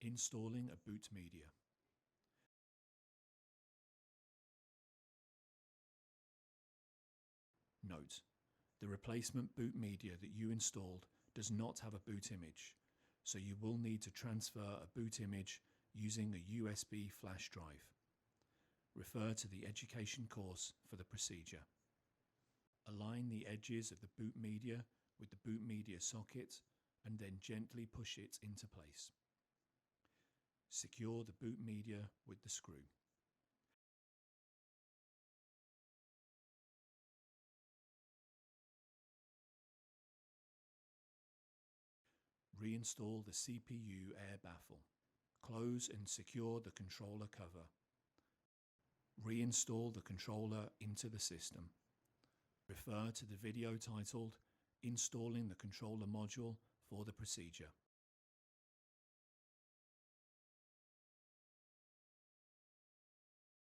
Installing a boot media. Note: the replacement boot media that you installed does not have a boot image, so you will need to transfer a boot image using a USB flash drive. Refer to the education course for the procedure. Align the edges of the boot media with the boot media socket and then gently push it into place. Secure the boot media with the screw. Reinstall the CPU air baffle. Close and secure the controller cover. Reinstall the controller into the system. Refer to the video titled "Installing the controller module" for the procedure.